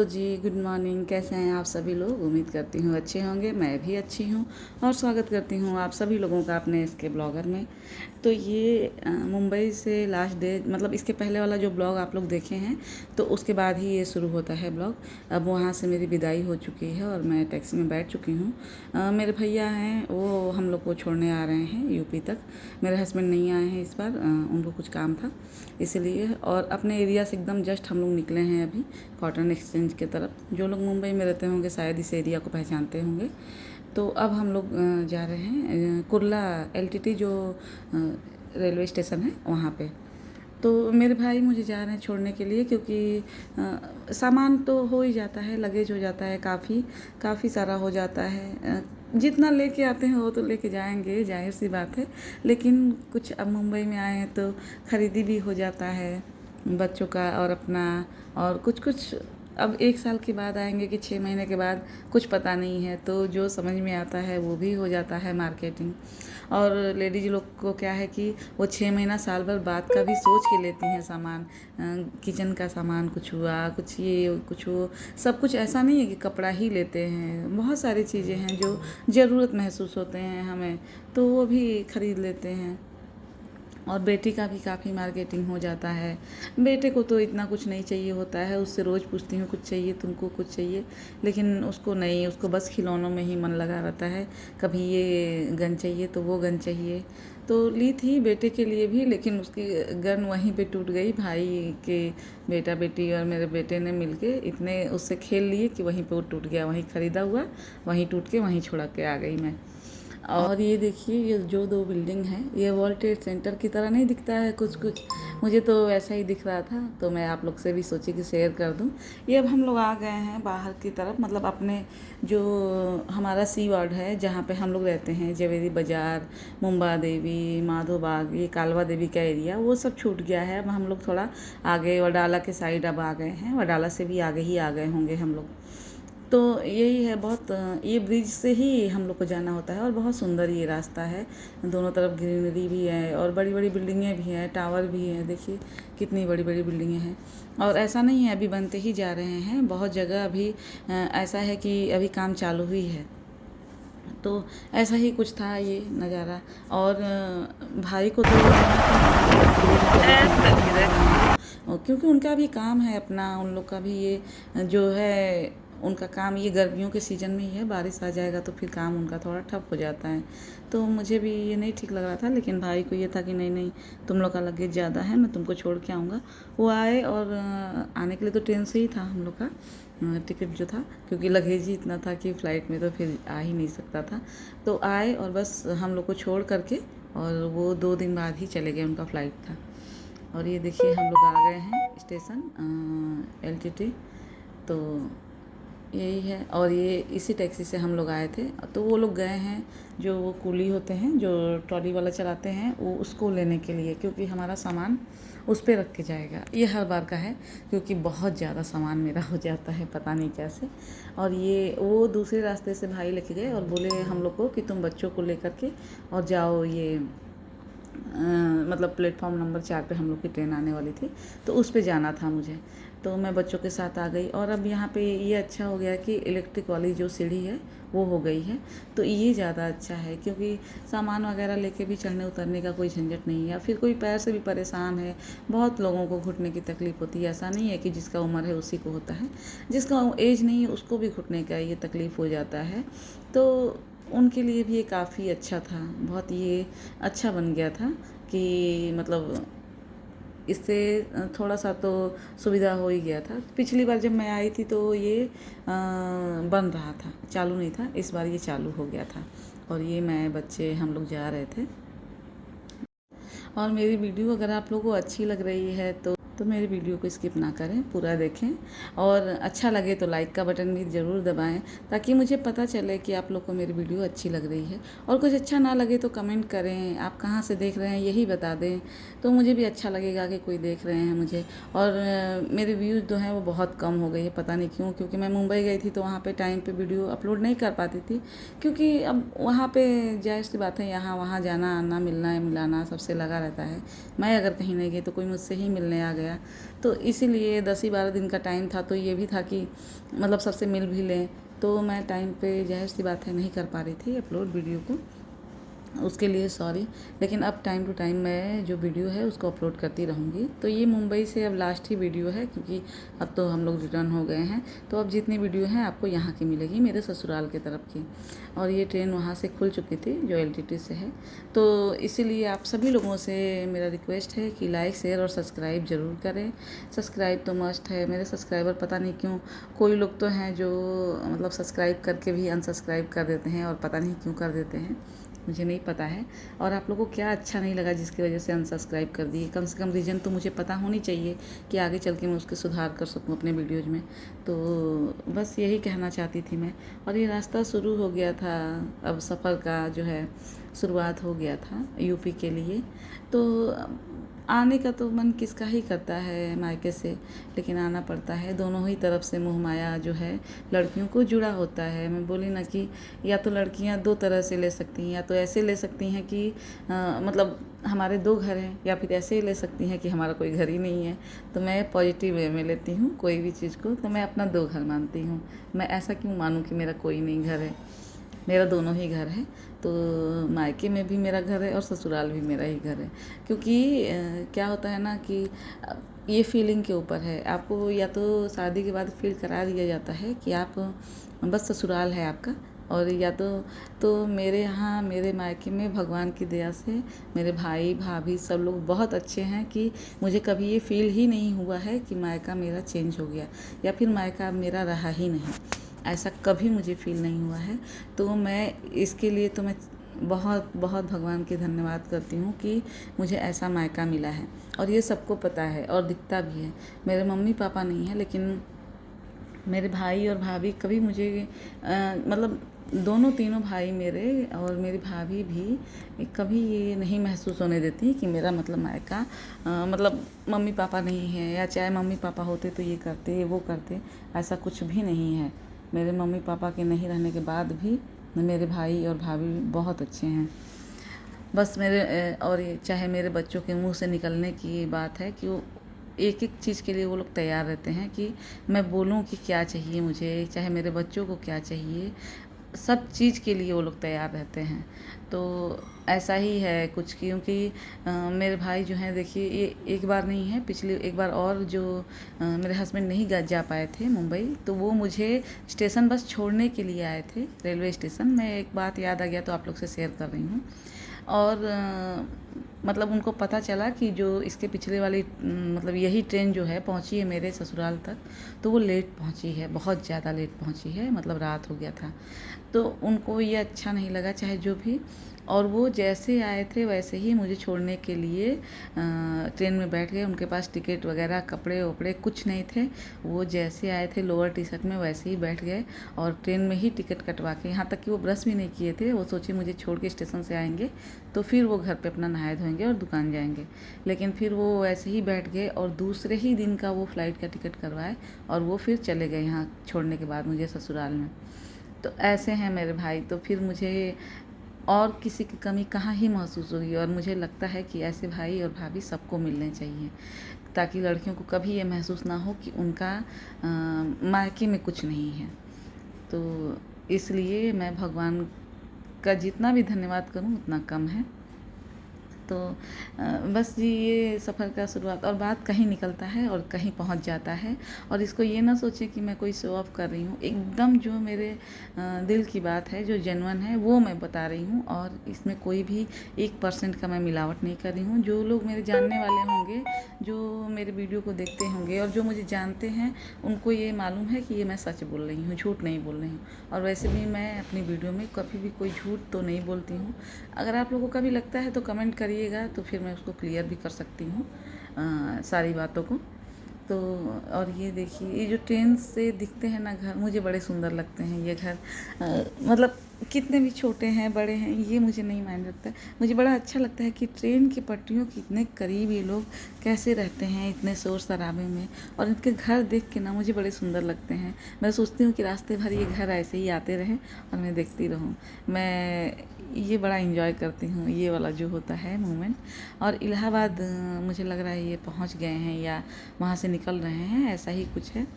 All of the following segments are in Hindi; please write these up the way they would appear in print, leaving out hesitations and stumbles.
हेलो जी, गुड मॉर्निंग। कैसे हैं आप सभी लोग? उम्मीद करती हूँ अच्छे होंगे। मैं भी अच्छी हूँ और स्वागत करती हूँ आप सभी लोगों का अपने इसके ब्लॉगर में। तो ये मुंबई से लास्ट डे, मतलब इसके पहले वाला जो ब्लॉग आप लोग देखे हैं तो उसके बाद ही ये शुरू होता है ब्लॉग। अब वहाँ से मेरी विदाई हो चुकी है और मैं टैक्सी में बैठ चुकी हूँ। मेरे भैया हैं, वो हम लोग को छोड़ने आ रहे हैं यूपी तक। मेरे हस्बैंड नहीं आए हैं इस बार, उनको कुछ काम था इसलिए। और अपने एरिया से एकदम जस्ट हम लोग निकले हैं अभी कॉटन एक्सचेंज की तरफ। जो लोग मुंबई में रहते होंगे शायद इस एरिया को पहचानते होंगे। तो अब हम लोग जा रहे हैं कुर्ला एलटीटी जो रेलवे स्टेशन है वहाँ पे। तो मेरे भाई मुझे जा रहे हैं छोड़ने के लिए, क्योंकि सामान तो हो ही जाता है, लगेज हो जाता है, काफ़ी सारा हो जाता है। जितना लेके आते हैं वो तो लेके जाएंगे, जाहिर सी बात है। लेकिन कुछ अब मुंबई में आए हैं तो ख़रीदी भी हो जाता है बच्चों का और अपना। और कुछ कुछ अब 1 साल के बाद आएंगे कि 6 महीने के बाद, कुछ पता नहीं है। तो जो समझ में आता है वो भी हो जाता है मार्केटिंग। और लेडीज लोग को क्या है कि वो 6 महीना साल भर बाद का भी सोच के लेती हैं सामान। किचन का सामान कुछ हुआ, कुछ ये कुछ वो, सब कुछ ऐसा नहीं है कि कपड़ा ही लेते हैं। बहुत सारी चीज़ें हैं जो ज़रूरत महसूस होते हैं हमें, तो वो भी ख़रीद लेते हैं। और बेटी का भी काफ़ी मार्केटिंग हो जाता है। बेटे को तो इतना कुछ नहीं चाहिए होता है, उससे रोज़ पूछती हूँ कुछ चाहिए तुमको, कुछ चाहिए, लेकिन उसको नहीं, उसको बस खिलौनों में ही मन लगा रहता है। कभी ये गन चाहिए तो वो गन चाहिए। तो ली थी बेटे के लिए भी, लेकिन उसकी गन वहीं पे टूट गई। भाई के बेटा बेटी और मेरे बेटे ने मिलके इतने उससे खेल लिए कि वहीं पे वो टूट गया, वहीं ख़रीदा हुआ, वहीं टूट के वहीं छोड़ा के आ गई मैं। और ये देखिए, ये जो 2 बिल्डिंग हैं, ये वर्ल्ड ट्रेड सेंटर की तरह नहीं दिखता है कुछ कुछ? मुझे तो वैसा ही दिख रहा था, तो मैं आप लोग से भी सोची कि शेयर कर दूं। ये अब हम लोग आ गए हैं बाहर की तरफ, मतलब अपने जो हमारा सी वार्ड है जहाँ पे हम लोग रहते हैं, जवेरी बाज़ार, मुंबा देवी, माधो बाग, ये कालवा देवी का एरिया, वो सब छूट गया है। अब हम लोग थोड़ा आगे वडाला के साइड अब आ गए हैं। वडाला से भी आगे ही आ गए होंगे हम लोग। तो यही है, बहुत ये ब्रिज से ही हम लोग को जाना होता है और बहुत सुंदर ये रास्ता है। दोनों तरफ ग्रीनरी भी है और बड़ी बड़ी बिल्डिंगें भी हैं, टावर भी हैं। देखिए कितनी बड़ी बड़ी बिल्डिंगें हैं। और ऐसा नहीं है अभी बनते ही जा रहे हैं, बहुत जगह अभी ऐसा है कि अभी काम चालू हुई है। तो ऐसा ही कुछ था ये नज़ारा। और भाई को तो क्योंकि उनका भी काम है अपना, उन लोग का भी ये जो है उनका काम, ये गर्मियों के सीज़न में ही है। बारिश आ जाएगा तो फिर काम उनका थोड़ा ठप हो जाता है। तो मुझे भी ये नहीं ठीक लग रहा था, लेकिन भाई को ये था कि नहीं नहीं, तुम लोग का लगेज ज़्यादा है, मैं तुमको छोड़ के आऊँगा। वो आए और आने के लिए तो ट्रेन से ही था हम लोग का टिकट जो था, क्योंकि लगेज ही इतना था कि फ़्लाइट में तो फिर आ ही नहीं सकता था। तो आए और बस हम लोग को छोड़ करके, और वो 2 दिन बाद ही चले गए, उनका फ़्लाइट था। और ये देखिए हम लोग आ गए हैं स्टेशन एलटीटी। तो यही है। और ये इसी टैक्सी से हम लोग आए थे। तो वो लोग गए हैं, जो वो कूली होते हैं जो ट्रॉली वाला चलाते हैं, वो उसको लेने के लिए, क्योंकि हमारा सामान उस पर रख के जाएगा। ये हर बार का है, क्योंकि बहुत ज़्यादा सामान मेरा हो जाता है पता नहीं कैसे। और ये वो दूसरे रास्ते से भाई लेके गए और बोले हम लोग को कि तुम बच्चों को लेकर के और जाओ, ये मतलब प्लेटफॉर्म नंबर 4 पे हम लोग की ट्रेन आने वाली थी, तो उस पे जाना था मुझे। तो मैं बच्चों के साथ आ गई। और अब यहाँ पे ये अच्छा हो गया कि इलेक्ट्रिक वाली जो सीढ़ी है वो हो गई है, तो ये ज़्यादा अच्छा है, क्योंकि सामान वगैरह लेके भी चढ़ने उतरने का कोई झंझट नहीं है। या फिर कोई पैर से भी परेशान है, बहुत लोगों को घुटने की तकलीफ़ होती है। ऐसा नहीं है कि जिसका उम्र है उसी को होता है, जिसका एज नहीं है उसको भी घुटने का ये तकलीफ़ हो जाता है। तो उनके लिए भी ये काफ़ी अच्छा था, बहुत ये अच्छा बन गया था कि मतलब इससे थोड़ा सा तो सुविधा हो ही गया था। पिछली बार जब मैं आई थी तो ये बन रहा था, चालू नहीं था। इस बार ये चालू हो गया था। और ये मैं बच्चे हम लोग जा रहे थे। और मेरी वीडियो अगर आप लोगों को अच्छी लग रही है तो मेरी वीडियो को स्किप ना करें, पूरा देखें। और अच्छा लगे तो लाइक का बटन भी ज़रूर दबाएं, ताकि मुझे पता चले कि आप लोग को मेरी वीडियो अच्छी लग रही है। और कुछ अच्छा ना लगे तो कमेंट करें, आप कहाँ से देख रहे हैं यही बता दें, तो मुझे भी अच्छा लगेगा कि कोई देख रहे हैं मुझे। और मेरे व्यूज़ जो हैं वो बहुत कम हो गई है, पता नहीं क्यों, क्योंकि मैं मुंबई गई थी तो वहाँ पर टाइम पर वीडियो अपलोड नहीं कर पाती थी। क्योंकि अब वहाँ पर जाहिर सी बात है, यहाँ वहाँ जाना आना, मिलना मिलाना सबसे लगा रहता है। मैं अगर कहीं नहीं गई तो कोई मुझसे ही मिलने आ गया गया। तो इसीलिए 10 ही 12 दिन का टाइम था, तो ये भी था कि मतलब सबसे मिल भी लें। तो मैं टाइम पे ज़ाहिर सी बात है नहीं कर पा रही थी अपलोड वीडियो को, उसके लिए सॉरी। लेकिन अब टाइम टू टाइम मैं जो वीडियो है उसको अपलोड करती रहूँगी। तो ये मुंबई से अब लास्ट ही वीडियो है, क्योंकि अब तो हम लोग रिटर्न हो गए हैं। तो अब जितनी वीडियो हैं आपको यहाँ की मिलेगी, मेरे ससुराल की तरफ की। और ये ट्रेन वहाँ से खुल चुकी थी जो LTT से है। तो इसीलिए आप सभी लोगों से मेरा रिक्वेस्ट है कि लाइक शेयर और सब्सक्राइब ज़रूर करें। सब्सक्राइब तो मस्ट है। मेरे सब्सक्राइबर पता नहीं क्यों, कोई लोग तो हैं जो मतलब सब्सक्राइब करके भी अनसब्सक्राइब कर देते हैं, और पता नहीं क्यों कर देते हैं, मुझे नहीं पता है। और आप लोगों को क्या अच्छा नहीं लगा जिसकी वजह से अनसब्सक्राइब कर दिए? कम से कम रीज़न तो मुझे पता होनी चाहिए कि आगे चल के मैं उसके सुधार कर सकूँ अपने वीडियोज़ में। तो बस यही कहना चाहती थी मैं। और ये रास्ता शुरू हो गया था, अब सफ़र का जो है शुरुआत हो गया था यूपी के लिए। तो आने का तो मन किसका ही करता है मायके से, लेकिन आना पड़ता है। दोनों ही तरफ से मोह माया जो है लड़कियों को जुड़ा होता है। मैं बोली ना कि या तो लड़कियां 2 तरह से ले सकती हैं, या तो ऐसे ले सकती हैं कि मतलब हमारे 2 घर हैं, या फिर ऐसे ही ले सकती हैं कि हमारा कोई घर ही नहीं है। तो मैं पॉजिटिव वे में लेती हूँ कोई भी चीज़ को। तो मैं अपना 2 घर मानती हूँ। मैं ऐसा क्यों मानूँ कि मेरा कोई नहीं घर है? मेरा दोनों ही घर है। तो मायके में भी मेरा घर है और ससुराल भी मेरा ही घर है। क्योंकि क्या होता है ना कि ये फीलिंग के ऊपर है। आपको या तो शादी के बाद फील करा दिया जाता है कि आप बस ससुराल है आपका, और या तो मेरे यहाँ मेरे मायके में भगवान की दया से मेरे भाई भाभी सब लोग बहुत अच्छे हैं कि मुझे कभी ये फील ही नहीं हुआ है कि मायका मेरा चेंज हो गया, या फिर मायका मेरा रहा ही नहीं। ऐसा कभी मुझे फ़ील नहीं हुआ है। तो मैं इसके लिए तो मैं बहुत बहुत भगवान की धन्यवाद करती हूँ कि मुझे ऐसा मायका मिला है। और ये सबको पता है और दिखता भी है। मेरे मम्मी पापा नहीं है, लेकिन मेरे भाई और भाभी कभी मुझे मतलब दोनों तीनों भाई मेरे और मेरी भाभी भी कभी ये नहीं महसूस होने देती कि मेरा मतलब मायका मतलब मम्मी पापा नहीं है, या चाहे मम्मी पापा होते तो ये करते वो करते, ऐसा कुछ भी नहीं है। मेरे मम्मी पापा के नहीं रहने के बाद भी मेरे भाई और भाभी बहुत अच्छे हैं। बस मेरे और ये चाहे मेरे बच्चों के मुंह से निकलने की बात है कि वो एक एक चीज़ के लिए वो लोग तैयार रहते हैं कि मैं बोलूँ कि क्या चाहिए मुझे, चाहे मेरे बच्चों को क्या चाहिए, सब चीज़ के लिए वो लोग तैयार रहते हैं। तो ऐसा ही है कुछ, क्योंकि मेरे भाई जो हैं देखिए, ये एक बार नहीं है, पिछली एक बार और जो मेरे हस्बैंड नहीं जा पाए थे मुंबई, तो वो मुझे स्टेशन बस छोड़ने के लिए आए थे, रेलवे स्टेशन। मैं एक बात याद आ गया तो आप लोग से शेयर कर रही हूँ। और मतलब उनको पता चला कि जो इसके पिछले वाली मतलब यही ट्रेन जो है पहुंची है मेरे ससुराल तक, तो वो लेट पहुंची है, बहुत ज़्यादा लेट पहुंची है, मतलब रात हो गया था। तो उनको ये अच्छा नहीं लगा, चाहे जो भी। और वो जैसे आए थे वैसे ही मुझे छोड़ने के लिए ट्रेन में बैठ गए। उनके पास टिकट वगैरह कपड़े वपड़े कुछ नहीं थे। वो जैसे आए थे लोअर टी शर्ट में वैसे ही बैठ गए, और ट्रेन में ही टिकट कटवा के, यहाँ तक कि वो ब्रश भी नहीं किए थे। वो सोचे मुझे छोड़ के स्टेशन से आएंगे तो फिर वो घर पे अपना नहाए धोएंगे और दुकान जाएंगे। लेकिन फिर वो वैसे ही बैठ गए और दूसरे ही दिन का वो फ़्लाइट का टिकट करवाए, और वो फिर चले गए यहाँ छोड़ने के बाद मुझे ससुराल में। तो ऐसे हैं मेरे भाई। तो फिर मुझे और किसी की कमी कहाँ ही महसूस होगी। और मुझे लगता है कि ऐसे भाई और भाभी सबको मिलने चाहिए, ताकि लड़कियों को कभी ये महसूस ना हो कि उनका मायके में कुछ नहीं है। तो इसलिए मैं भगवान का जितना भी धन्यवाद करूं उतना कम है। तो बस जी, ये सफ़र का शुरुआत, और बात कहीं निकलता है और कहीं पहुंच जाता है। और इसको ये ना सोचें कि मैं कोई शो ऑफ कर रही हूँ। एकदम जो मेरे दिल की बात है, जो जेन्युइन है, वो मैं बता रही हूँ। और इसमें कोई भी 1% का मैं मिलावट नहीं कर रही हूँ। जो लोग मेरे जानने वाले होंगे, जो मेरे वीडियो को देखते होंगे और जो मुझे जानते हैं, उनको ये मालूम है कि ये मैं सच बोल रही हूँ, झूठ नहीं बोल रही हूँ। और वैसे भी मैं अपनी वीडियो में कभी भी कोई झूठ तो नहीं बोलती हूँ। अगर आप लोगों को कभी लगता है तो कमेंट करिएगा, तो फिर मैं उसको क्लियर भी कर सकती हूँ सारी बातों को। तो और ये देखिए, ये जो ट्रेन से दिखते हैं ना घर, मुझे बड़े सुंदर लगते हैं ये घर। मतलब कितने भी छोटे हैं बड़े हैं ये मुझे नहीं मायने रखता है। मुझे बड़ा अच्छा लगता है कि ट्रेन की पटरियों के इतने करीब ये लोग कैसे रहते हैं इतने शोर शराबे में, और इनके घर देख के ना मुझे बड़े सुंदर लगते हैं। मैं सोचती हूँ कि रास्ते भर ये घर ऐसे ही आते रहें और मैं देखती रहूँ। मैं ये बड़ा इंजॉय करती हूँ ये वाला जो होता है मोमेंट। और इलाहाबाद मुझे लग रहा है ये पहुँच गए हैं या वहाँ से निकल रहे हैं, ऐसा ही कुछ है।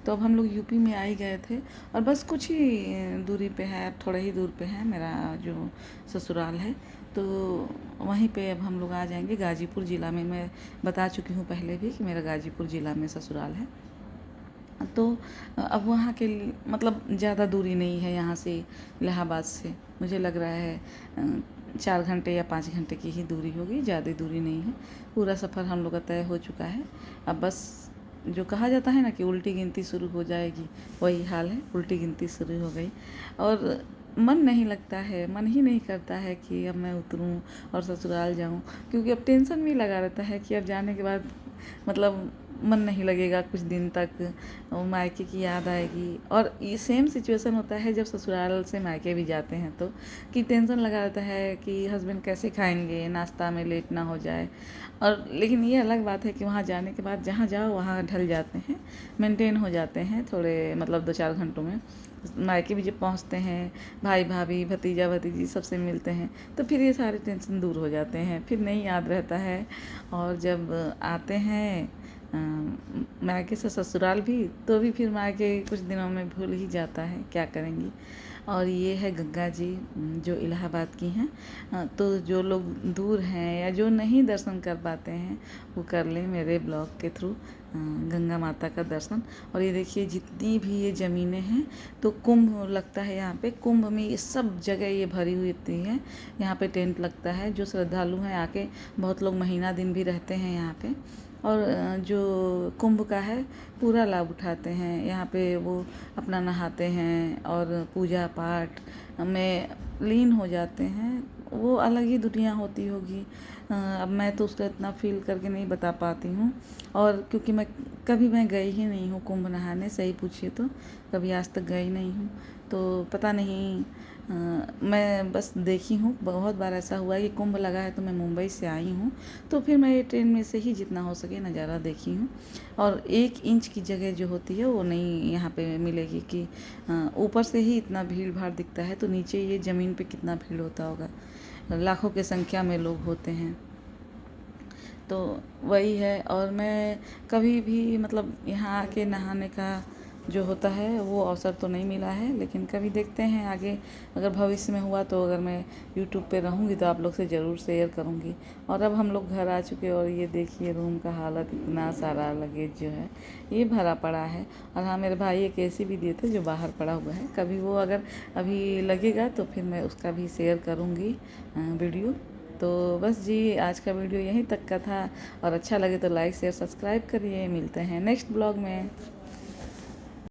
तो अब हम लोग यूपी में आ ही गए थे और बस कुछ ही दूरी पे है, अब थोड़े ही दूर पे है मेरा जो ससुराल है। तो वहीं पे अब हम लोग आ जाएंगे। गाजीपुर ज़िला में, मैं बता चुकी हूँ पहले भी कि मेरा गाजीपुर ज़िला में ससुराल है। तो अब वहाँ के मतलब ज़्यादा दूरी नहीं है यहाँ से इलाहाबाद से। मुझे लग रहा है 4 घंटे या 5 घंटे की ही दूरी होगी, ज़्यादा दूरी नहीं है। पूरा सफ़र हम लोग का तय हो चुका है। अब बस जो कहा जाता है ना कि उल्टी गिनती शुरू हो जाएगी, वही हाल है, उल्टी गिनती शुरू हो गई। और मन नहीं लगता है, मन ही नहीं करता है कि अब मैं उतरूँ और ससुराल जाऊँ, क्योंकि अब टेंशन भी लगा रहता है कि अब जाने के बाद मतलब मन नहीं लगेगा कुछ दिन तक, मायके की याद आएगी। और ये सेम सिचुएशन होता है जब ससुराल से मायके भी जाते हैं तो, कि टेंशन लगा रहता है कि हस्बैंड कैसे खाएंगे, नाश्ता में लेट ना हो जाए। और लेकिन ये अलग बात है कि वहाँ जाने के बाद जहाँ जाओ वहाँ ढल जाते हैं, मेंटेन हो जाते हैं थोड़े, मतलब 2-4 घंटों में। मायके भी जब पहुँचते हैं, भाई भाभी भतीजा भतीजी सबसे मिलते हैं, तो फिर ये सारे टेंशन दूर हो जाते हैं, फिर नहीं याद रहता है। और जब आते हैं मायके से ससुराल भी, तो भी फिर मायके कुछ दिनों में भूल ही जाता है, क्या करेंगी। और ये है गंगा जी जो इलाहाबाद की हैं। तो जो लोग दूर हैं या जो नहीं दर्शन कर पाते हैं वो कर लें मेरे ब्लॉग के थ्रू गंगा माता का दर्शन। और ये देखिए जितनी भी ये ज़मीनें हैं, तो कुंभ लगता है यहाँ पे। कुंभ में ये सब जगह ये भरी हुई होती है। यहाँ पे टेंट लगता है, जो श्रद्धालु हैं आके बहुत लोग महीना दिन भी रहते हैं यहाँ पे। और जो कुंभ का है पूरा लाभ उठाते हैं। यहाँ पे वो अपना नहाते हैं और पूजा पाठ में लीन हो जाते हैं। वो अलग ही दुनिया होती होगी। अब मैं तो उसको इतना फील करके नहीं बता पाती हूँ। और क्योंकि कभी मैं गई ही नहीं हूँ कुंभ नहाने, सही पूछिए तो कभी आज तक गई नहीं हूँ, तो पता नहीं। मैं बस देखी हूँ, बहुत बार ऐसा हुआ है कि कुंभ लगा है तो मैं मुंबई से आई हूँ, तो फिर मैं ये ट्रेन में से ही जितना हो सके नज़ारा देखी हूँ। और 1 इंच की जगह जो होती है वो नहीं यहाँ पे मिलेगी कि ऊपर से ही इतना भीड़ भाड़ दिखता है, तो नीचे ये ज़मीन पे कितना भीड़ होता होगा, लाखों की संख्या में लोग होते हैं। तो वही है। और मैं कभी भी मतलब यहाँ आके नहाने का जो होता है वो अवसर तो नहीं मिला है, लेकिन कभी देखते हैं आगे अगर भविष्य में हुआ तो अगर मैं यूट्यूब पे रहूँगी तो आप लोग से ज़रूर शेयर करूँगी। और अब हम लोग घर आ चुके और ये देखिए रूम का हालत, इतना सारा लगेज जो है ये भरा पड़ा है। और हाँ, मेरे भाई एक एसी भी दिए थे जो बाहर पड़ा हुआ है, कभी वो अगर अभी लगेगा तो फिर मैं उसका भी शेयर करूँगी वीडियो। तो बस जी, आज का वीडियो यहीं तक का था। और अच्छा लगे तो लाइक शेयर सब्सक्राइब करिए। मिलते हैं नेक्स्ट ब्लॉग में।